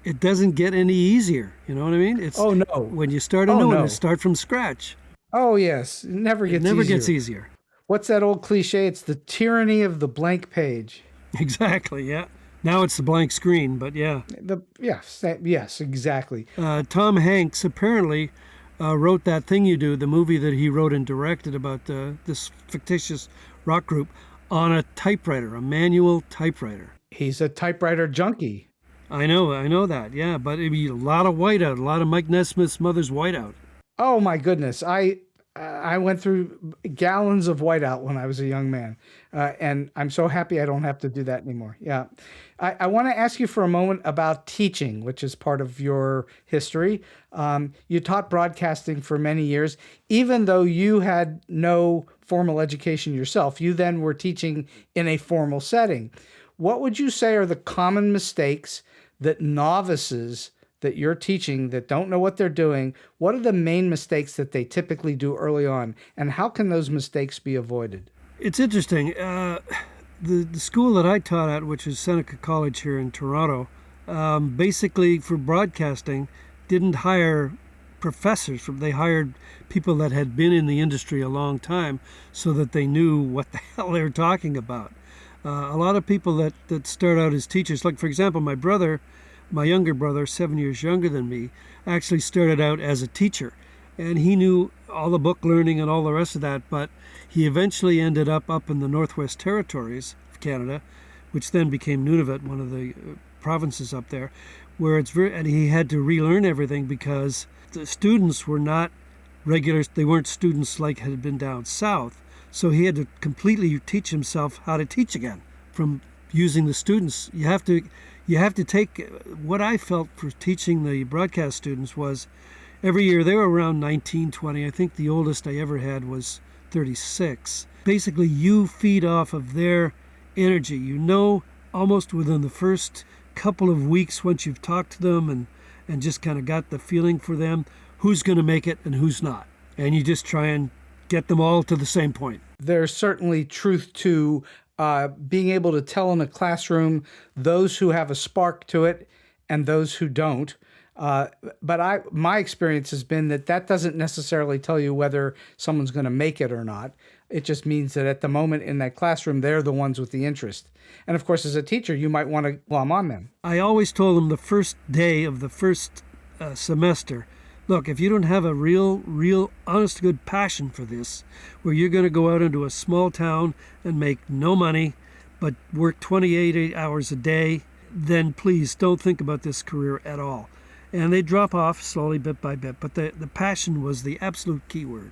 it doesn't get any easier. You know what I mean? Oh, no. When you start a new one, you start from scratch. Oh, yes. It never gets easier. What's that old cliche? It's the tyranny of the blank page. Exactly, yeah. Now it's the blank screen, but yeah. Yes, exactly. Tom Hanks apparently wrote That Thing You Do, the movie that he wrote and directed about this fictitious rock group, on a typewriter, a manual typewriter. He's a typewriter junkie. I know that, yeah. But it'd be a lot of whiteout, a lot of Mike Nesmith's mother's whiteout. Oh, my goodness. I went through gallons of whiteout when I was a young man, and I'm so happy I don't have to do that anymore. Yeah. I want to ask you for a moment about teaching, which is part of your history. You taught broadcasting for many years. Even though you had no formal education yourself, you then were teaching in a formal setting. What would you say are the common mistakes that novices that you're teaching that don't know what they're doing, what are the main mistakes that they typically do early on, and how can those mistakes be avoided? It's interesting. The school that I taught at, which is Seneca College here in Toronto, basically for broadcasting didn't hire professors. They hired people that had been in the industry a long time so that they knew what the hell they were talking about. A lot of people that start out as teachers, like for example, my younger brother, 7 years younger than me, actually started out as a teacher. And he knew all the book learning and all the rest of that, but he eventually ended up in the Northwest Territories of Canada, which then became Nunavut, one of the provinces up there, where and he had to relearn everything because the students were not regulars. They weren't students like had been down south. So he had to completely teach himself how to teach again from using the students. You have to take what I felt for teaching the broadcast students was every year they were around 19, 20. I think the oldest I ever had was 36. Basically, you feed off of their energy. You know almost within the first couple of weeks once you've talked to them and just kind of got the feeling for them, who's going to make it and who's not. And you just try and get them all to the same point. There's certainly truth to being able to tell in a classroom those who have a spark to it and those who don't. But my experience has been that doesn't necessarily tell you whether someone's going to make it or not. It just means that at the moment in that classroom, they're the ones with the interest. And of course, as a teacher, you might want to glom on them. I always told them the first day of the first semester, look, if you don't have a real, honest to good passion for this, where you're going to go out into a small town and make no money, but work 28 hours a day, then please don't think about this career at all. And they drop off slowly, bit by bit. But the passion was the absolute key word.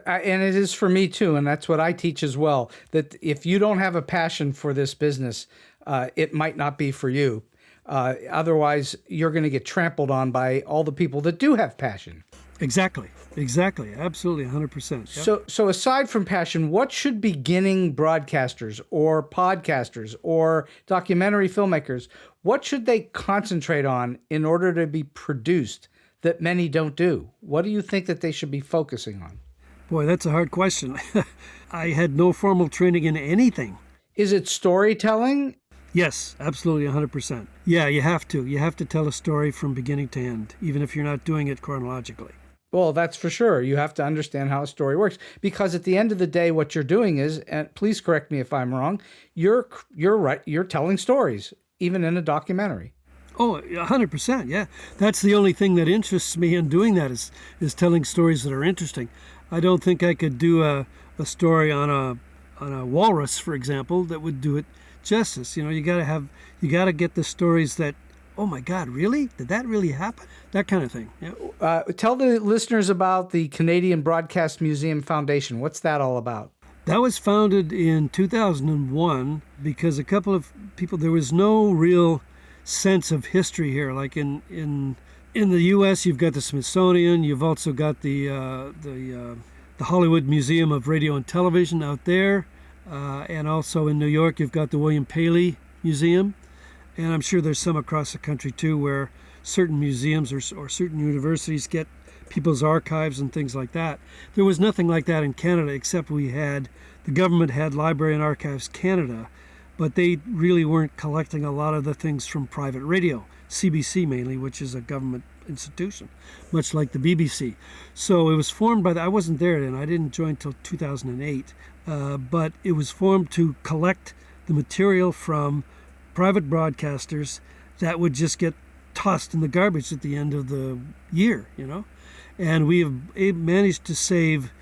And it is for me too, and that's what I teach as well, that if you don't have a passion for this business, it might not be for you. Otherwise, you're going to get trampled on by all the people that do have passion. Exactly. Absolutely, 100%. Yep. So aside from passion, what should beginning broadcasters or podcasters or documentary filmmakers, what should they concentrate on in order to be produced that many don't do? What do you think that they should be focusing on? Boy, that's a hard question. I had no formal training in anything. Is it storytelling? Yes, absolutely, 100%. Yeah, you have to. You have to tell a story from beginning to end, even if you're not doing it chronologically. Well, that's for sure. You have to understand how a story works, because at the end of the day, what you're doing is, and please correct me if I'm wrong, you're right. You're telling stories, even in a documentary. Oh, 100%. Yeah, that's the only thing that interests me in doing that is telling stories that are interesting. I don't think I could do a story on a walrus, for example, that would do it justice. You know, you got to get the stories that, oh my God, really? Did that really happen? That kind of thing. Yeah. Tell the listeners about the Canadian Broadcast Museum Foundation. What's that all about? That was founded in 2001 because a couple of people, there was no real sense of history here. Like in the U.S., you've got the Smithsonian. You've also got the Hollywood Museum of Radio and Television out there. And also in New York, you've got the William Paley Museum. And I'm sure there's some across the country, too, where certain museums or certain universities get people's archives and things like that. There was nothing like that in Canada, except the government had Library and Archives Canada, but they really weren't collecting a lot of the things from private radio, CBC mainly, which is a government institution, much like the BBC. So it was formed I wasn't there then, I didn't join until 2008, but it was formed to collect the material from private broadcasters that would just get tossed in the garbage at the end of the year, you know. And we have managed to save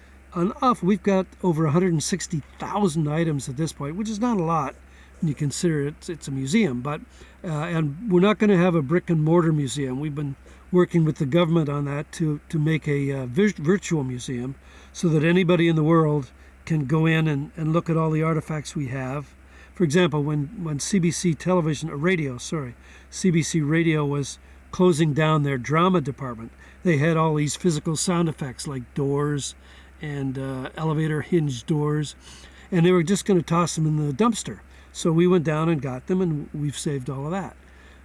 we've got over 160,000 items at this point, which is not a lot when you consider it's a museum, but and we're not going to have a brick and mortar museum. We've been working with the government on that to make a virtual museum so that anybody in the world can go in and look at all the artifacts we have. For example, when CBC Radio was closing down their drama department, they had all these physical sound effects like doors and elevator hinge doors, and they were just going to toss them in the dumpster. So we went down and got them, and we've saved all of that.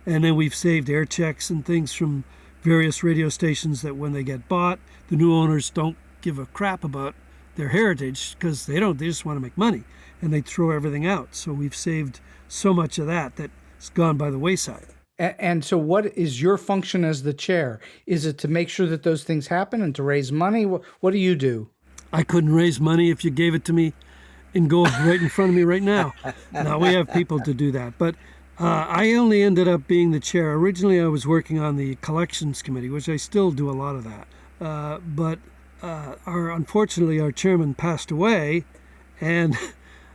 And then we've saved air checks and things from various radio stations that when they get bought, the new owners don't give a crap about their heritage because they just want to make money, and they throw everything out. So we've saved so much of that's gone by the wayside. And so what is your function as the chair? Is it to make sure that those things happen and to raise money? What do you do? I couldn't raise money if you gave it to me in gold right in front of me right now. Now, we have people to do that. But I only ended up being the chair. Originally, I was working on the collections committee, which I still do a lot of that. But unfortunately, our chairman passed away, and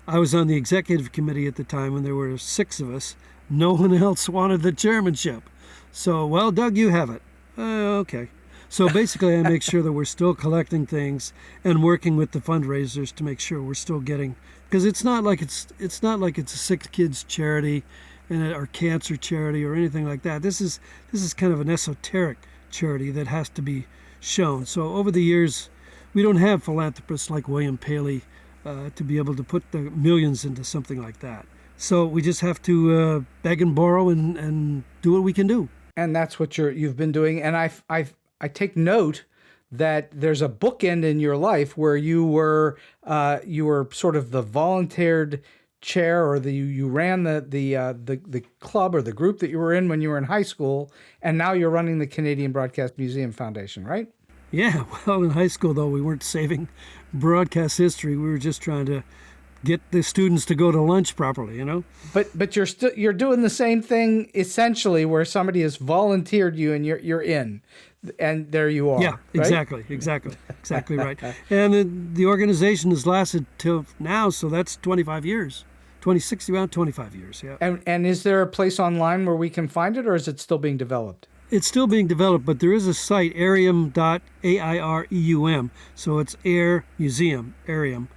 I was on the executive committee at the time when there were 6 of us. No one else wanted the chairmanship. So, well, Doug, you have it. Okay. So basically, I make sure that we're still collecting things and working with the fundraisers to make sure we're still getting, because it's not like it's a sick kids charity or cancer charity or anything like that. This is kind of an esoteric charity that has to be shown. So over the years, we don't have philanthropists like William Paley to be able to put the millions into something like that. So we just have to beg and borrow and do what we can do. And that's what you've been doing. And I take note that there's a bookend in your life where you were sort of the volunteered chair, or you ran the club or the group that you were in when you were in high school, and now you're running the Canadian Broadcast Museum Foundation, right? Yeah, well, in high school, though, we weren't saving broadcast history. We were just trying to get the students to go to lunch properly, you know? But you're doing the same thing, essentially, where somebody has volunteered you and you're in, and there you are. Yeah, right? Exactly right. And the organization has lasted till now, so that's 25 years. 2060, around 25 years, yeah. And is there a place online where we can find it, or is it still being developed? It's still being developed, but there is a site, arium.aireum. So it's Air Museum, Arium,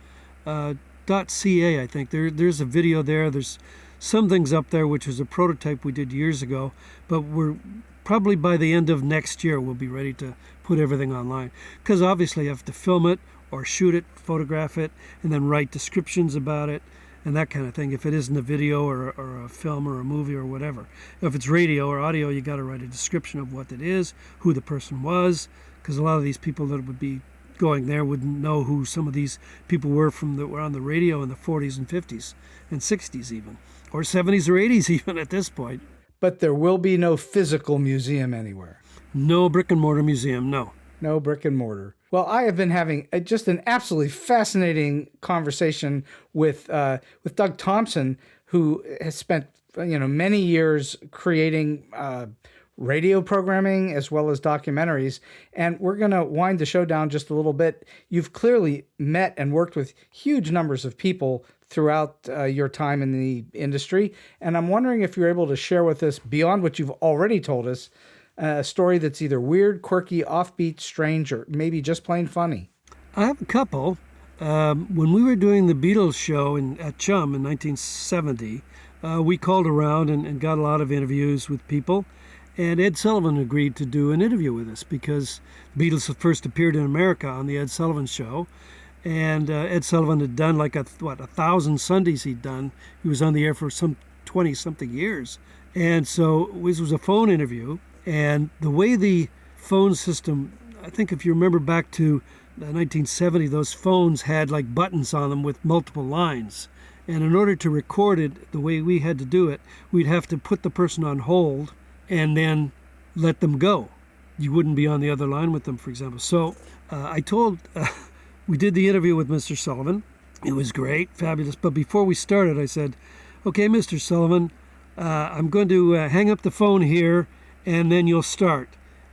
.ca, I think. There's a video there. There's some things up there, which was a prototype we did years ago. But we're probably by the end of next year, we'll be ready to put everything online. Because obviously you have to film it or shoot it, photograph it, and then write descriptions about it and that kind of thing. If it isn't a video or a film or a movie or whatever. If it's radio or audio, you got to write a description of what it is, who the person was, because a lot of these people that would be going there wouldn't know who some of these people were that were on the radio in the 40s and 50s and 60s even, or 70s or 80s even at this point. But there will be no physical museum anywhere. No brick and mortar museum, no. No brick and mortar. Well, I have been having just an absolutely fascinating conversation with Doug Thompson, who has spent many years creating radio programming as well as documentaries. And we're going to wind the show down just a little bit. You've clearly met and worked with huge numbers of people throughout your time in the industry. And I'm wondering if you're able to share with us, beyond what you've already told us, a story that's either weird, quirky, offbeat, strange, or maybe just plain funny. I have a couple. When we were doing the Beatles show at CHUM in 1970, we called around and got a lot of interviews with people. And Ed Sullivan agreed to do an interview with us because the Beatles had first appeared in America on the Ed Sullivan Show. And Ed Sullivan had done 1,000 Sundays he'd done. He was on the air for some 20-something years. And so this was a phone interview. And the way the phone system, I think if you remember back to 1970, those phones had like buttons on them with multiple lines. And in order to record it the way we had to do it, we'd have to put the person on hold and then let them go. You wouldn't be on the other line with them, for example. So we did the interview with Mr. Sullivan. It was great, fabulous. But before we started, I said, okay, Mr. Sullivan, I'm going to hang up the phone here and then you'll start.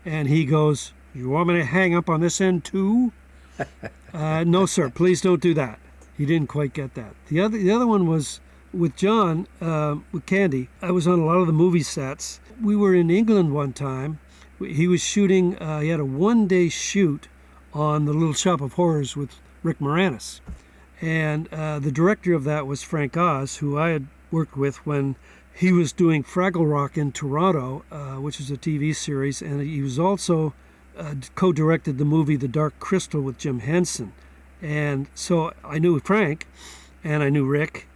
And he goes, you want me to hang up on this end too? No, sir, please don't do that. He didn't quite get that. The other one was with John, with Candy. I was on a lot of the movie sets. We were in England one time. He was shooting, he had a one-day shoot on The Little Shop of Horrors with Rick Moranis. And the director of that was Frank Oz, who I had worked with when he was doing Fraggle Rock in Toronto, which is a TV series, and he was also co-directed the movie The Dark Crystal with Jim Henson. And so I knew Frank, and I knew Rick,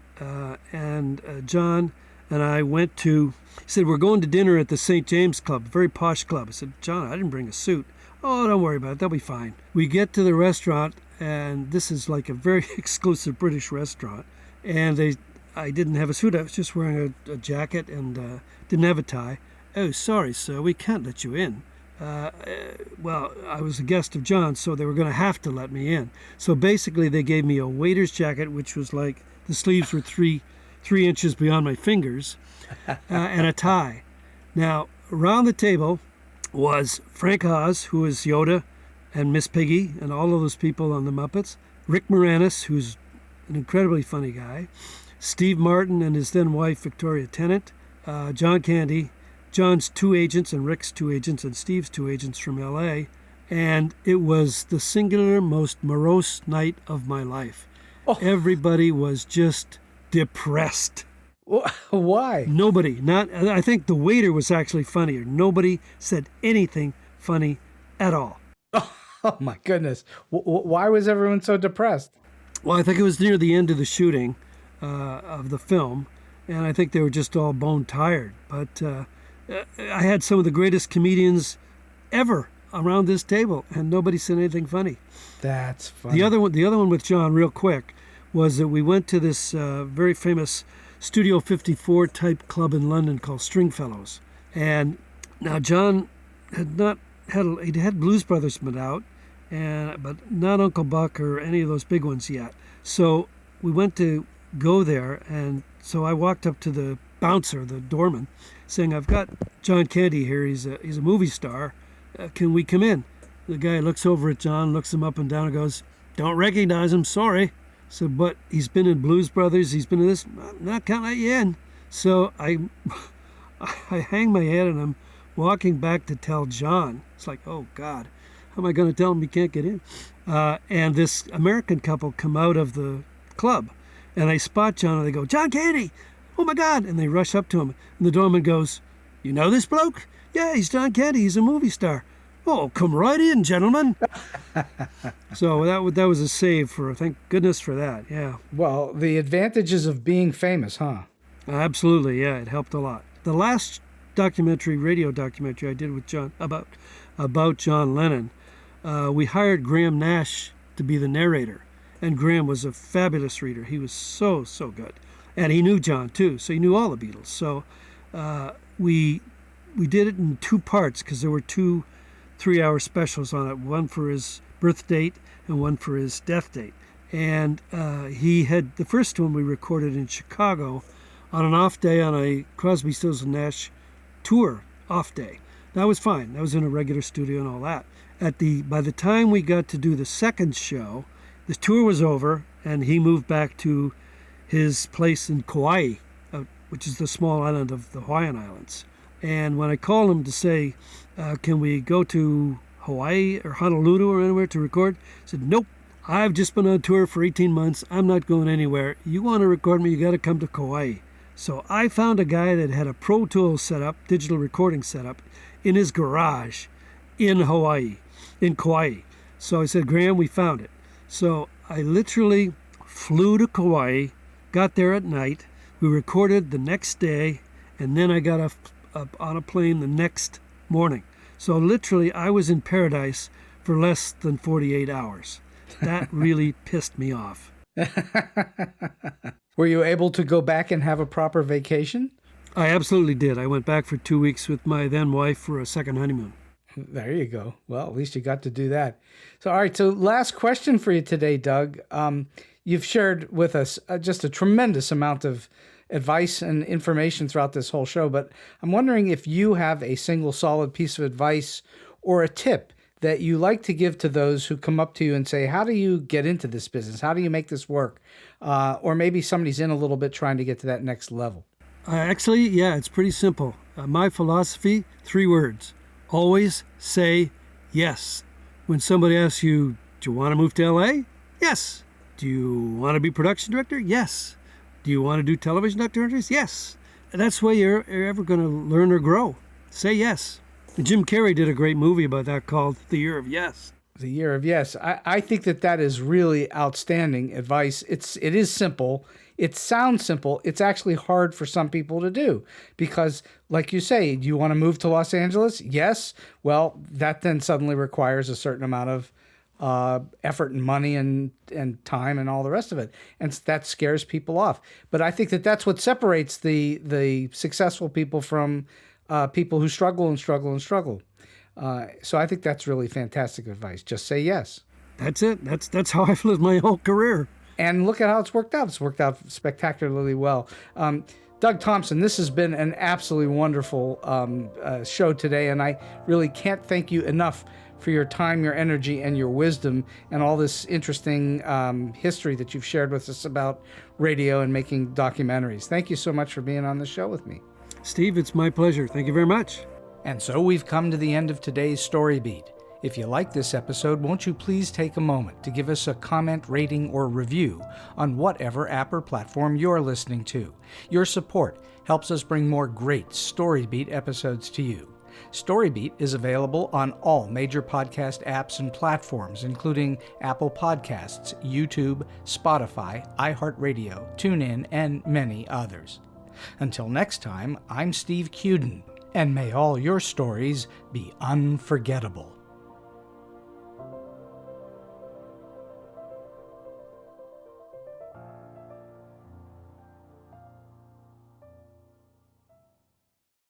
and John, and I went to, he said, we're going to dinner at the St. James Club, a very posh club. I said, John, I didn't bring a suit. Oh, don't worry about it, they'll be fine. We get to the restaurant, and this is like a very exclusive British restaurant, and I didn't have a suit. I was just wearing a jacket and didn't have a tie. Oh, sorry, sir, we can't let you in. Well, I was a guest of John, so they were going to have to let me in. So basically, they gave me a waiter's jacket, which was like the sleeves were three inches beyond my fingers, and a tie. Now, around the table was Frank Oz, who is Yoda, and Miss Piggy, and all of those people on the Muppets. Rick Moranis, who's an incredibly funny guy. Steve Martin and his then wife, Victoria Tennant. John Candy, John's two agents and Rick's two agents and Steve's two agents from L.A. And it was the singular most morose night of my life. Oh. Everybody was just depressed. Why? Nobody. I think the waiter was actually funnier. Nobody said anything funny at all. Oh my goodness. Why was everyone so depressed? Well, I think it was near the end of the shooting of the film, and I think they were just all bone tired. But I had some of the greatest comedians ever around this table, and nobody said anything funny. That's funny. The other one with John, real quick, was that we went to this very famous Studio 54 type club in London called Stringfellows. And now John he'd had Blues Brothers been out, but not Uncle Buck or any of those big ones yet. So we went to go there, and so I walked up to the bouncer, the doorman, saying, "I've got John Candy here. He's a movie star. Can we come in?" The guy looks over at John, looks him up and down, and goes, "Don't recognize him, sorry." So, but he's been in Blues Brothers, he's been in this, I'm not counting you in. So I hang my head and I'm walking back to tell John. It's like, oh God, how am I going to tell him he can't get in? And this American couple come out of the club and they spot John and they go, "John Candy, oh my God." And they rush up to him. And the doorman goes, "You know this bloke?" "Yeah, he's John Candy, he's a movie star." "Oh, come right in, gentlemen." So that was a save thank goodness for that, yeah. Well, the advantages of being famous, huh? Absolutely, yeah, it helped a lot. The last radio documentary I did with John, about John Lennon, we hired Graham Nash to be the narrator. And Graham was a fabulous reader. He was so good. And he knew John, too, so he knew all the Beatles. So we did it in 2 parts because there were 2 3-hour specials on it, one for his birth date and one for his death date. And he had the first one we recorded in Chicago on an off day on a Crosby, Stills and Nash tour off day. That was fine. That was in a regular studio and all that. By the time we got to do the second show, the tour was over and he moved back to his place in Kauai, which is the small island of the Hawaiian Islands. And when I called him to say, can we go to Hawaii or Honolulu or anywhere to record? He said, "Nope, I've just been on tour for 18 months. I'm not going anywhere. You want to record me, you got to come to Kauai." So I found a guy that had a Pro Tools setup, digital recording setup, in his garage in Kauai. So I said, "Graham, we found it." So I literally flew to Kauai, got there at night. We recorded the next day, and then I got up on a plane the next morning. So literally I was in paradise for less than 48 hours. That really pissed me off. Were you able to go back and have a proper vacation? I absolutely did. I went back for 2 weeks with my then wife for a second honeymoon. There you go. Well, at least you got to do that. So, all right. So last question for you today, Doug. You've shared with us just a tremendous amount of advice and information throughout this whole show, but I'm wondering if you have a single solid piece of advice or a tip that you like to give to those who come up to you and say, how do you get into this business? How do you make this work? Or maybe somebody's in a little bit trying to get to that next level. Actually, yeah, it's pretty simple. My philosophy, 3 words. Always say yes. When somebody asks you, "Do you want to move to LA?" Yes. "Do you want to be production director?" Yes. "Do you want to do television documentaries?" Yes. And that's the way you're ever going to learn or grow. Say yes. And Jim Carrey did a great movie about that called The Year of Yes. The Year of Yes. I think that is really outstanding advice. It is simple. It sounds simple. It's actually hard for some people to do because, like you say, do you want to move to Los Angeles? Yes. Well, that then suddenly requires a certain amount of effort and money and time and all the rest of it. And that scares people off. But I think that's what separates the successful people from people who struggle and struggle and struggle. So I think that's really fantastic advice. Just say yes. That's it. That's how I've lived my whole career. And look at how it's worked out. It's worked out spectacularly well. Doug Thompson, this has been an absolutely wonderful show today, and I really can't thank you enough for your time, your energy, and your wisdom, and all this interesting history that you've shared with us about radio and making documentaries. Thank you so much for being on the show with me. Steve, it's my pleasure. Thank you very much. And so we've come to the end of today's Story Beat. If you like this episode, won't you please take a moment to give us a comment, rating, or review on whatever app or platform you're listening to. Your support helps us bring more great StoryBeat episodes to you. StoryBeat is available on all major podcast apps and platforms, including Apple Podcasts, YouTube, Spotify, iHeartRadio, TuneIn, and many others. Until next time, I'm Steve Cuden, and may all your stories be unforgettable.